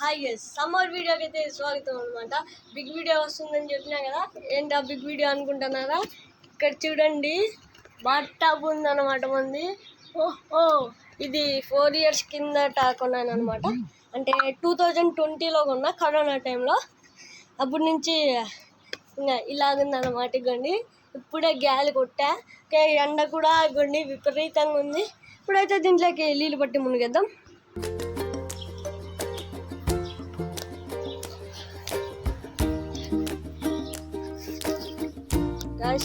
Hi guys, summer వీడియోకి అయితే స్వాగతం అనమాట. బిగ్ వీడియో వస్తుందని చెప్పినా కదా, ఏంటి ఆ బిగ్ వీడియో అనుకుంటున్నారా? ఇక్కడ చూడండి, బాత్ టబ్ ఉందన్నమాట మంది. ఓహో, ఇది 4 years కిందట కొన్నాను అనమాట. అంటే 2020లో కొన్నా, కరోనా టైంలో. అప్పటి నుంచి ఇంకా ఇలాగుందన్నమాట. ఇగోండి, ఇప్పుడే గాలి కొట్టా. ఎండ కూడా ఇగోండి విపరీతంగా ఉంది. ఇప్పుడైతే దీంట్లోకి నీళ్ళు పట్టి మునిగేద్దాం.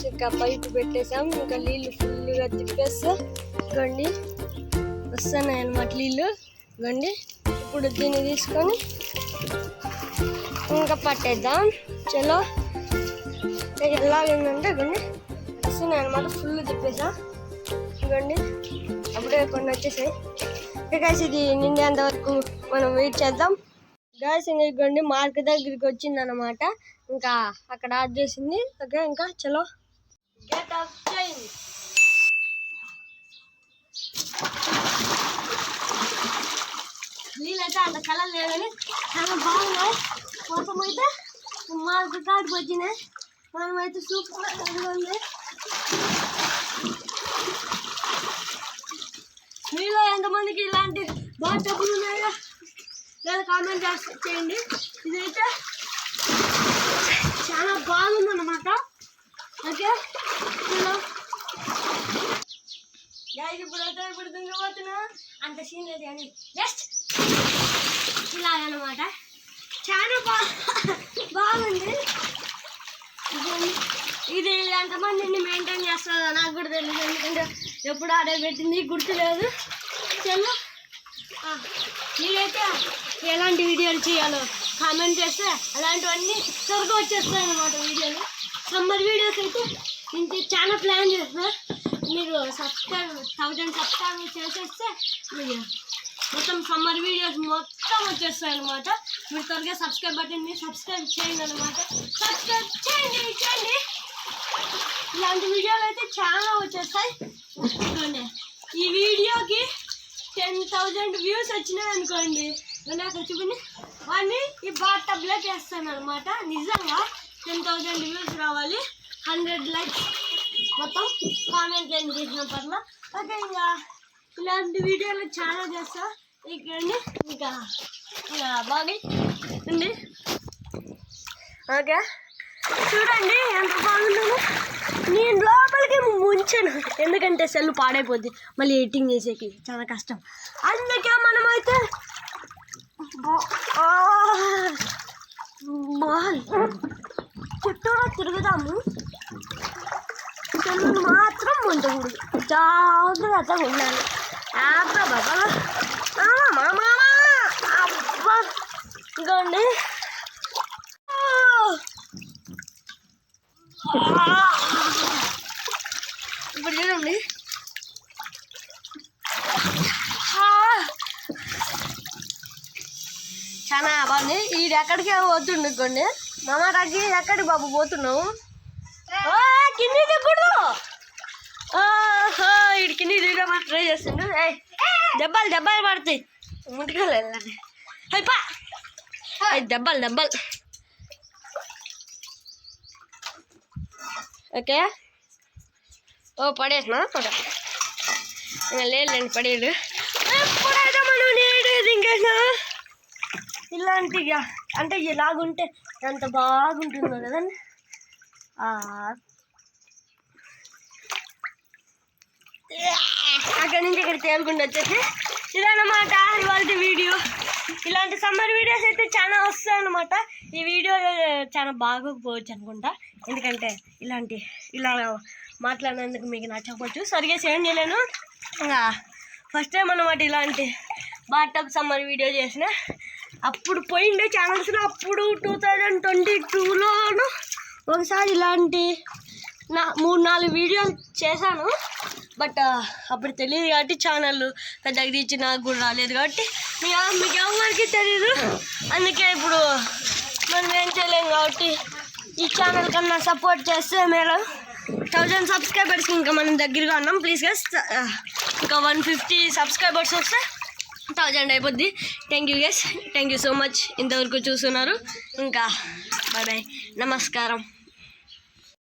ఇంకా పైపు పెట్టేసాం. ఇంకా నీళ్ళు ఫుల్గా తిప్పేస్తే ఇగోండి వస్తున్నాయి అన్నమాట నీళ్ళు. ఇగోండి ఇప్పుడు దీన్ని తీసుకొని ఇంకా పట్టేద్దాం. చలో, ఎలాగైందంటే ఇగోండి వస్తున్నాయి అన్నమాట. ఫుల్ తిప్పేసాం. ఇగోండి అప్పుడే కొన్ని వచ్చేసాయి. గాయస్, ఇది నిండేంత వరకు మనం వెయిట్ చేద్దాం. గాయస్, ఇంకా ఇగోండి మార్క్ దగ్గరికి వచ్చింది అనమాట. ఇంకా అక్కడ ఆఫ్ చేసింది. ఓకే, ఇంకా చలో గెట్ అప్ చేయండి. నీళ్ళైతే అంత కలర్ లేదని చాలా బాగున్నాయి. మొత్తం అయితే మార్క్ కాడికి వచ్చినాయి. మనమైతే సూపర్ ఉంది. మీలో ఎంతమందికి ఇలాంటి బాత్ టబ్లు ఉన్నాయో లేదా కామెంట్ చేయండి. ఇదైతే చాలా బాగుందన్నమాట. ఓకే, ఇప్పుడు దింగబోతున్నా. అంత సీన్ లేదు కానీ జస్ట్ ఇలాగనమాట. చాలా బాగుంది. ఇది ఎంతమందిని మెయింటైన్ చేస్తుందో నాకు కూడా తెలియదు, ఎందుకంటే ఎప్పుడు ఆడే పెట్టింది గుర్తులేదు. చలో, మీరైతే ఎలాంటి వీడియోలు చేయాలో కామెంట్ చేస్తే అలాంటివన్నీ త్వరగా వచ్చేస్తాయి అన్నమాట వీడియోలు. సమ్మర్ వీడియోస్ అయితే నేను చాలా ప్లాన్ చేస్తున్నా. మీరు 1000 సబ్స్క్రైబ్ చేసేస్తే మీరు మొత్తం సమ్మర్ వీడియోస్ మొత్తం వచ్చేస్తాయి అన్నమాట. మీరు త్వరగా సబ్స్క్రైబ్ బటన్ని సబ్స్క్రైబ్ చేయండి అన్నమాట. సబ్స్క్రైబ్ చేయండి. ఇలాంటి వీడియోలు అయితే చాలా వచ్చేస్తాయి. ఈ వీడియోకి 10,000 వ్యూస్ వచ్చినాయి అనుకోండి, నాకు చూపించి వాడిని ఈ బాత్ టబ్లోకి వేస్తాను అనమాట. నిజంగా 10,000 వ్యూస్ రావాలి, 100 likes మొత్తం కామెంట్ ఏం చేసిన పట్ల. ఓకే, ఇంకా ఇలాంటి వీడియోలు చాలా చేస్తా. ఇక్కడండి ఇంకా బాగా ఉంది. ఓకే, చూడండి ఎంత బాగుందో. నేను లోపలికి ముంచాను, ఎందుకంటే సెల్ పాడైపోద్ది మళ్ళీ ఎడిటింగ్ చేసేకి చాలా కష్టం. అందుకే మనమైతే చుట్టూరా తిరుగుదాము. సెల్లును మాత్రం ముంచకూడదు, జాగ్రత్తగా ఉండాలి. అబ్బా బాబా, అబ్బా ఇంకోండి ఇప్పుడు చూడండి. చాలా బాగుంది. ఇది ఎక్కడికి పోతుండుకోండి. మామాకి ఎక్కడికి బాబు పోతున్నావు? కింది దిగకూడదు. ఇటు కింది దిగమని ట్రై చేస్తుండు. దెబ్బలు పడతాయి, ముందుకు వెళ్ళాలి. అయిపా దెబ్బలు. ఓకే, పడేసినా లేదండి, పడేడు. ఎప్పుడైతే మనం నీడేది ఇంకేనా ఇలాంటిగా అంటే ఇలాగుంటే ఎంత బాగుంటుందో కదండి. అక్కడి నుంచి ఇక్కడ తేలుకుండా వచ్చేసి ఇదన్నమాట ఇవాళ వీడియో. ఇలాంటి సమ్మర్ వీడియోస్ అయితే చాలా వస్తాయి అన్నమాట. ఈ వీడియో చాలా బాగోకపోవచ్చు అనుకుంటా, ఎందుకంటే ఇలా మాట్లాడినందుకు మీకు నచ్చకపోవచ్చు. సరిగ్గా షేర్ చేయలేను. ఇంకా ఫస్ట్ టైం అన్నమాట ఇలాంటి బాత్ టబ్ సమ్మర్ వీడియో చేసిన. అప్పుడు పోయిండే ఛానల్స్లో, అప్పుడు 2022లోను ఒకసారి ఇలాంటి 3-4 వీడియోలు చేశాను. బట్ అప్పుడు తెలియదు కాబట్టి ఛానల్ పెద్దగా రీచ్ నాకు కూడా రాలేదు కాబట్టి మీకు ఎవరికి తెలియదు. అందుకే ఇప్పుడు మనం ఏం చేయలేము కాబట్టి ఈ ఛానల్ కన్నా సపోర్ట్ చేస్తే మీరు 1000 సబ్స్క్రైబర్స్కి ఇంకా మనం దగ్గరగా ఉన్నాం. ప్లీజ్ గైస్, ఇంకా 150 సబ్స్క్రైబర్స్ వస్తే 1000 అయిపోద్ది. Thank you guys, thank you so much ఇంతవరకు చూస్తున్నారు. ఇంకా బాయ్ బాయ్, నమస్కారం.